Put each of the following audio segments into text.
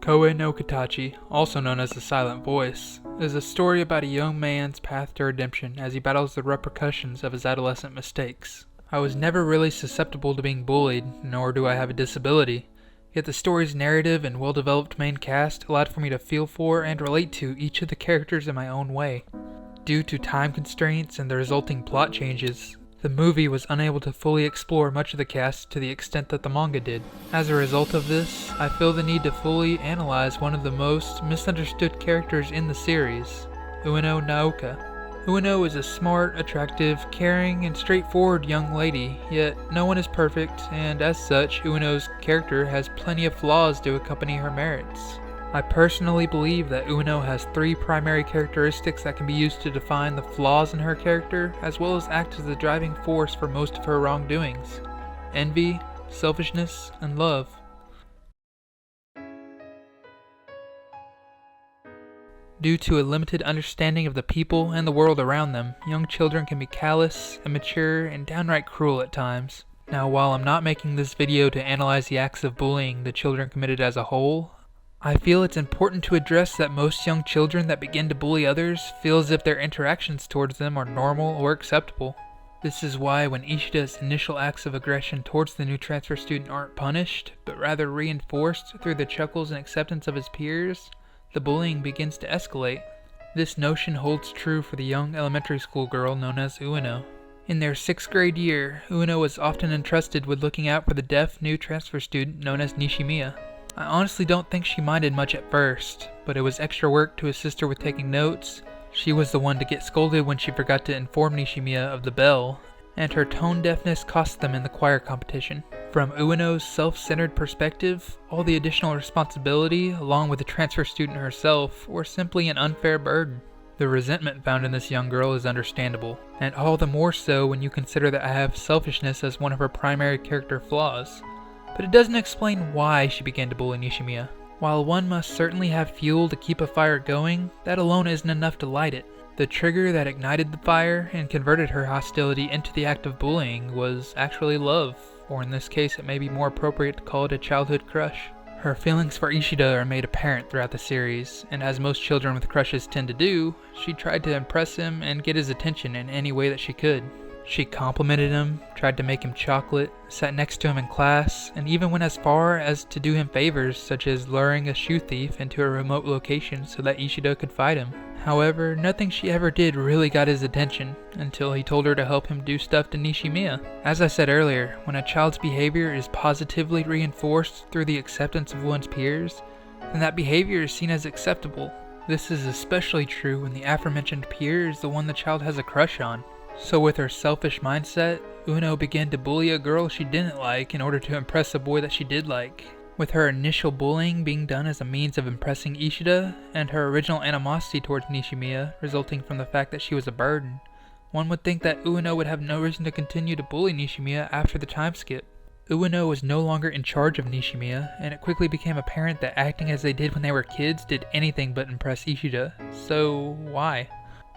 Koe no Katachi, also known as the Silent Voice, is a story about a young man's path to redemption as he battles the repercussions of his adolescent mistakes. I was never really susceptible to being bullied, nor do I have a disability, yet the story's narrative and well-developed main cast allowed for me to feel for and relate to each of the characters in my own way. Due to time constraints and the resulting plot changes, the movie was unable to fully explore much of the cast to the extent that the manga did. As a result of this, I feel the need to fully analyze one of the most misunderstood characters in the series, Ueno Naoka. Ueno is a smart, attractive, caring, and straightforward young lady, yet no one is perfect, and as such, Ueno's character has plenty of flaws to accompany her merits. I personally believe that Ueno has three primary characteristics that can be used to define the flaws in her character, as well as act as the driving force for most of her wrongdoings: envy, selfishness, and love. Due to a limited understanding of the people and the world around them, young children can be callous, immature, and downright cruel at times. Now, while I'm not making this video to analyze the acts of bullying the children committed as a whole, I feel it's important to address that most young children that begin to bully others feel as if their interactions towards them are normal or acceptable. This is why when Ishida's initial acts of aggression towards the new transfer student aren't punished, but rather reinforced through the chuckles and acceptance of his peers, the bullying begins to escalate. This notion holds true for the young elementary school girl known as Ueno. In their 6th grade year, Ueno was often entrusted with looking out for the deaf new transfer student known as Nishimiya. I honestly don't think she minded much at first, but it was extra work to assist her with taking notes. She was the one to get scolded when she forgot to inform Nishimiya of the bell, and her tone deafness cost them in the choir competition. From Ueno's self-centered perspective, all the additional responsibility, along with the transfer student herself, were simply an unfair burden. The resentment found in this young girl is understandable, and all the more so when you consider that I have selfishness as one of her primary character flaws. But it doesn't explain why she began to bully Nishimiya. While one must certainly have fuel to keep a fire going, that alone isn't enough to light it. The trigger that ignited the fire and converted her hostility into the act of bullying was actually love, or in this case it may be more appropriate to call it a childhood crush. Her feelings for Ishida are made apparent throughout the series, and as most children with crushes tend to do, she tried to impress him and get his attention in any way that she could. She complimented him, tried to make him chocolate, sat next to him in class, and even went as far as to do him favors such as luring a shoe thief into a remote location so that Ishida could fight him. However, nothing she ever did really got his attention, until he told her to help him do stuff to Nishimiya. As I said earlier, when a child's behavior is positively reinforced through the acceptance of one's peers, then that behavior is seen as acceptable. This is especially true when the aforementioned peer is the one the child has a crush on. So with her selfish mindset, Ueno began to bully a girl she didn't like in order to impress a boy that she did like. With her initial bullying being done as a means of impressing Ishida, and her original animosity towards Nishimiya resulting from the fact that she was a burden, one would think that Ueno would have no reason to continue to bully Nishimiya after the time skip. Ueno was no longer in charge of Nishimiya, and it quickly became apparent that acting as they did when they were kids did anything but impress Ishida. So why?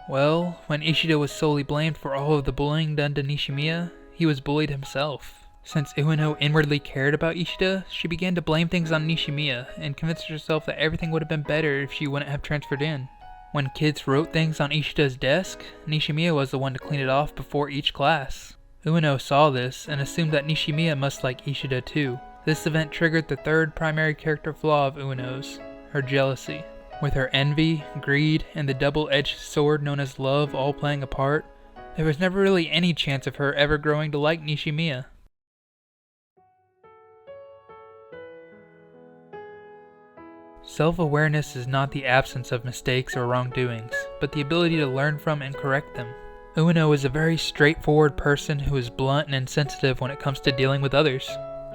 Well, when Ishida was solely blamed for all of the bullying done to Nishimiya, he was bullied himself. Since Ueno inwardly cared about Ishida, she began to blame things on Nishimiya, and convinced herself that everything would have been better if she wouldn't have transferred in. When kids wrote things on Ishida's desk, Nishimiya was the one to clean it off before each class. Ueno saw this, and assumed that Nishimiya must like Ishida too. This event triggered the third primary character flaw of Ueno's, her jealousy. With her envy, greed, and the double-edged sword known as love all playing a part, there was never really any chance of her ever growing to like Nishimiya. Self-awareness is not the absence of mistakes or wrongdoings, but the ability to learn from and correct them. Ueno is a very straightforward person who is blunt and insensitive when it comes to dealing with others.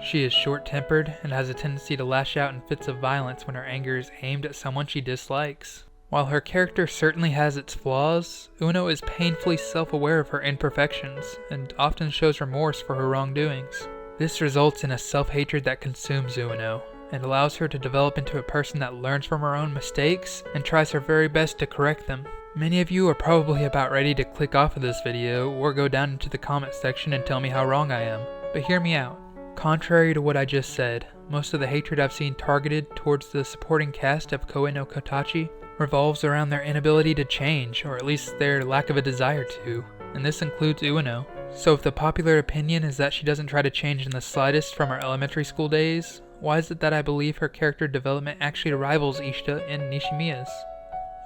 She is short-tempered and has a tendency to lash out in fits of violence when her anger is aimed at someone she dislikes. While her character certainly has its flaws, Ueno is painfully self-aware of her imperfections and often shows remorse for her wrongdoings. This results in a self-hatred that consumes Ueno, and allows her to develop into a person that learns from her own mistakes and tries her very best to correct them. Many of you are probably about ready to click off of this video or go down into the comment section and tell me how wrong I am, but hear me out. Contrary to what I just said, most of the hatred I've seen targeted towards the supporting cast of Koe no Katachi revolves around their inability to change, or at least their lack of a desire to, and this includes Ueno. So if the popular opinion is that she doesn't try to change in the slightest from her elementary school days, why is it that I believe her character development actually rivals Ishida and Nishimiya's?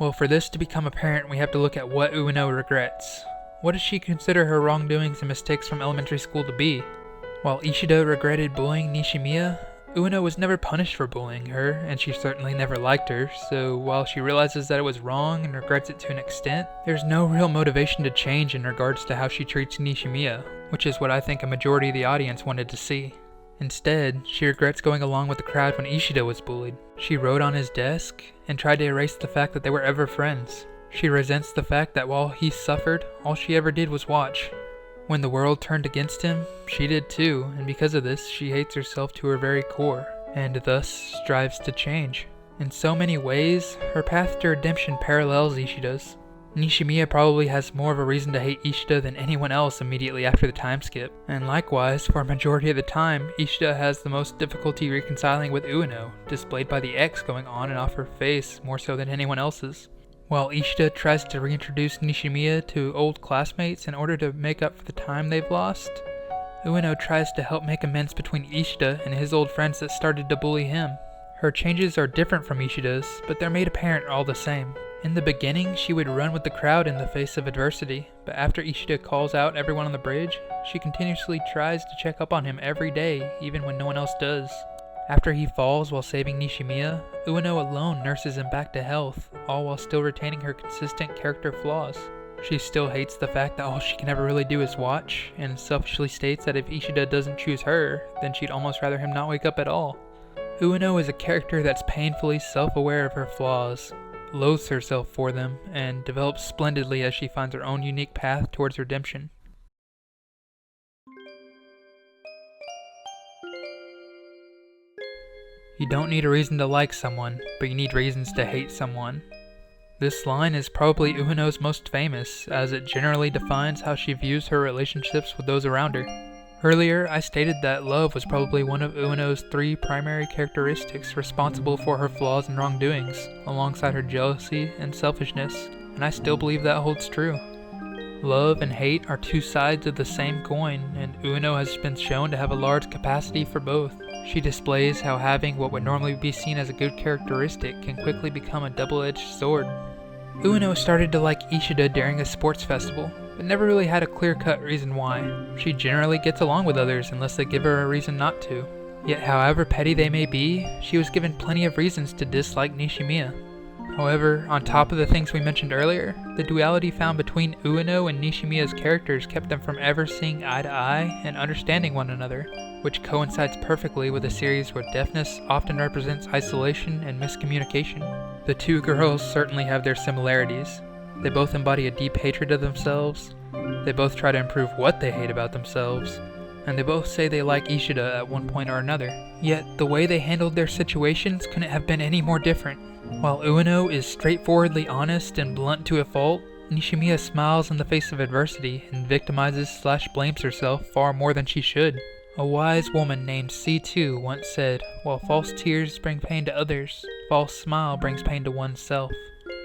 Well, for this to become apparent, we have to look at what Ueno regrets. What does she consider her wrongdoings and mistakes from elementary school to be? While Ishida regretted bullying Nishimiya, Ueno was never punished for bullying her, and she certainly never liked her, so while she realizes that it was wrong and regrets it to an extent, there's no real motivation to change in regards to how she treats Nishimiya, which is what I think a majority of the audience wanted to see. Instead, she regrets going along with the crowd when Ishida was bullied. She wrote on his desk and tried to erase the fact that they were ever friends. She resents the fact that while he suffered, all she ever did was watch. When the world turned against him, she did too, and because of this, she hates herself to her very core, and thus strives to change. In so many ways, her path to redemption parallels Ishida's. Nishimiya probably has more of a reason to hate Ishida than anyone else immediately after the time skip, and likewise, for a majority of the time, Ishida has the most difficulty reconciling with Ueno, displayed by the X going on and off her face more so than anyone else's. While Ishida tries to reintroduce Nishimiya to old classmates in order to make up for the time they've lost, Ueno tries to help make amends between Ishida and his old friends that started to bully him. Her changes are different from Ishida's, but they're made apparent all the same. In the beginning, she would run with the crowd in the face of adversity, but after Ishida calls out everyone on the bridge, she continuously tries to check up on him every day, even when no one else does. After he falls while saving Nishimiya, Ueno alone nurses him back to health, all while still retaining her consistent character flaws. She still hates the fact that all she can ever really do is watch, and selfishly states that if Ishida doesn't choose her, then she'd almost rather him not wake up at all. Ueno is a character that's painfully self-aware of her flaws, loathes herself for them, and develops splendidly as she finds her own unique path towards redemption. You don't need a reason to like someone, but you need reasons to hate someone. This line is probably Ueno's most famous, as it generally defines how she views her relationships with those around her. Earlier, I stated that love was probably one of Ueno's 3 primary characteristics responsible for her flaws and wrongdoings, alongside her jealousy and selfishness, and I still believe that holds true. Love and hate are 2 sides of the same coin, and Ueno has been shown to have a large capacity for both. She displays how having what would normally be seen as a good characteristic can quickly become a double-edged sword. Ueno started to like Ishida during a sports festival, but never really had a clear-cut reason why. She generally gets along with others unless they give her a reason not to. Yet however petty they may be, she was given plenty of reasons to dislike Nishimiya. However, on top of the things we mentioned earlier, the duality found between Ueno and Nishimiya's characters kept them from ever seeing eye to eye and understanding one another, which coincides perfectly with a series where deafness often represents isolation and miscommunication. The 2 girls certainly have their similarities. They both embody a deep hatred of themselves, they both try to improve what they hate about themselves, and they both say they like Ishida at one point or another. Yet, the way they handled their situations couldn't have been any more different. While Ueno is straightforwardly honest and blunt to a fault, Nishimiya smiles in the face of adversity and victimizes/blames herself far more than she should. A wise woman named C2 once said, "While false tears bring pain to others, false smile brings pain to oneself."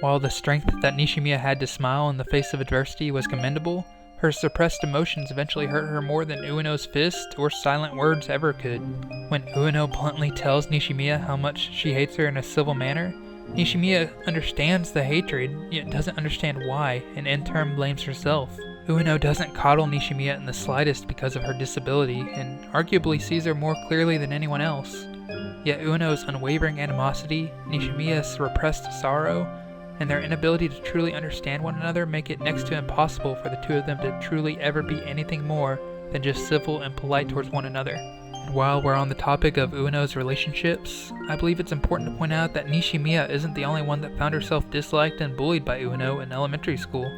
While the strength that Nishimiya had to smile in the face of adversity was commendable, her suppressed emotions eventually hurt her more than Ueno's fist or silent words ever could. When Ueno bluntly tells Nishimiya how much she hates her in a civil manner, Nishimiya understands the hatred, yet doesn't understand why, and in turn blames herself. Ueno doesn't coddle Nishimiya in the slightest because of her disability, and arguably sees her more clearly than anyone else. Yet Ueno's unwavering animosity, Nishimiya's repressed sorrow, and their inability to truly understand one another make it next to impossible for the 2 of them to truly ever be anything more than just civil and polite towards one another. And while we're on the topic of Ueno's relationships, I believe it's important to point out that Nishimiya isn't the only one that found herself disliked and bullied by Ueno in elementary school.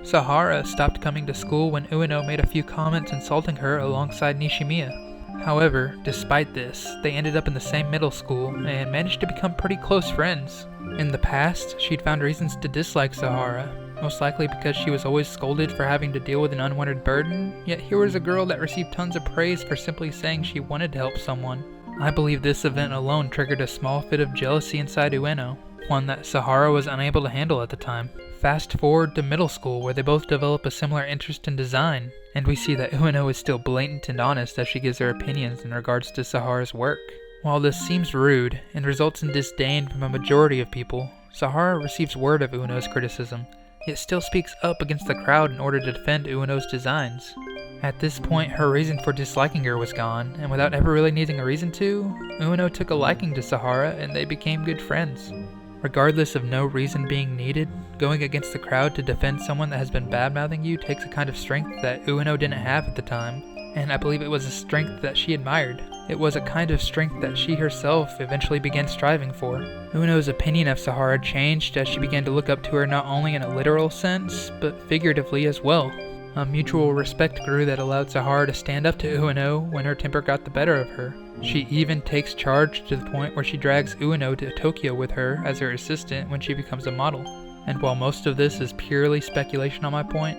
Sahara stopped coming to school when Ueno made a few comments insulting her alongside Nishimiya. However, despite this, they ended up in the same middle school and managed to become pretty close friends. In the past, she'd found reasons to dislike Sahara, most likely because she was always scolded for having to deal with an unwanted burden, yet here was a girl that received tons of praise for simply saying she wanted to help someone. I believe this event alone triggered a small fit of jealousy inside Ueno, one that Sahara was unable to handle at the time. Fast forward to middle school, where they both develop a similar interest in design, and we see that Ueno is still blatant and honest as she gives her opinions in regards to Sahara's work. While this seems rude and results in disdain from a majority of people, Sahara receives word of Ueno's criticism, yet still speaks up against the crowd in order to defend Ueno's designs. At this point, her reason for disliking her was gone, and without ever really needing a reason to, Ueno took a liking to Sahara and they became good friends. Regardless of no reason being needed, going against the crowd to defend someone that has been bad-mouthing you takes a kind of strength that Ueno didn't have at the time, and I believe it was a strength that she admired. It was a kind of strength that she herself eventually began striving for. Ueno's opinion of Sahara changed as she began to look up to her not only in a literal sense, but figuratively as well. A mutual respect grew that allowed Sahara to stand up to Ueno when her temper got the better of her. She even takes charge to the point where she drags Ueno to Tokyo with her as her assistant when she becomes a model. And while most of this is purely speculation on my point,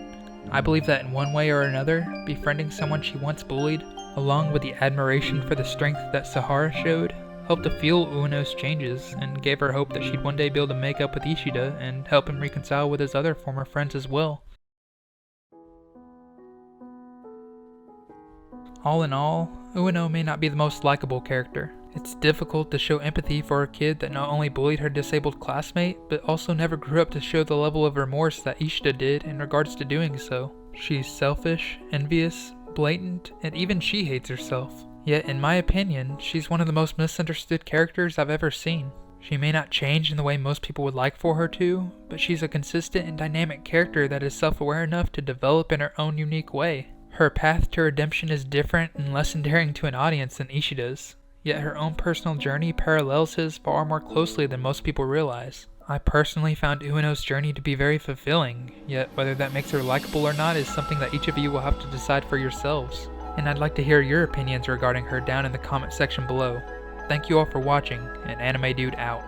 I believe that in one way or another, befriending someone she once bullied, along with the admiration for the strength that Sahara showed, helped to fuel Ueno's changes and gave her hope that she'd one day be able to make up with Ishida and help him reconcile with his other former friends as well. All in all, Ueno may not be the most likable character. It's difficult to show empathy for a kid that not only bullied her disabled classmate, but also never grew up to show the level of remorse that Ishida did in regards to doing so. She's selfish, envious, blatant, and even she hates herself. Yet, in my opinion, she's one of the most misunderstood characters I've ever seen. She may not change in the way most people would like for her to, but she's a consistent and dynamic character that is self-aware enough to develop in her own unique way. Her path to redemption is different and less endearing to an audience than Ishida's, yet her own personal journey parallels his far more closely than most people realize. I personally found Ueno's journey to be very fulfilling, yet whether that makes her likable or not is something that each of you will have to decide for yourselves. And I'd like to hear your opinions regarding her down in the comment section below. Thank you all for watching, and Anime Dude out.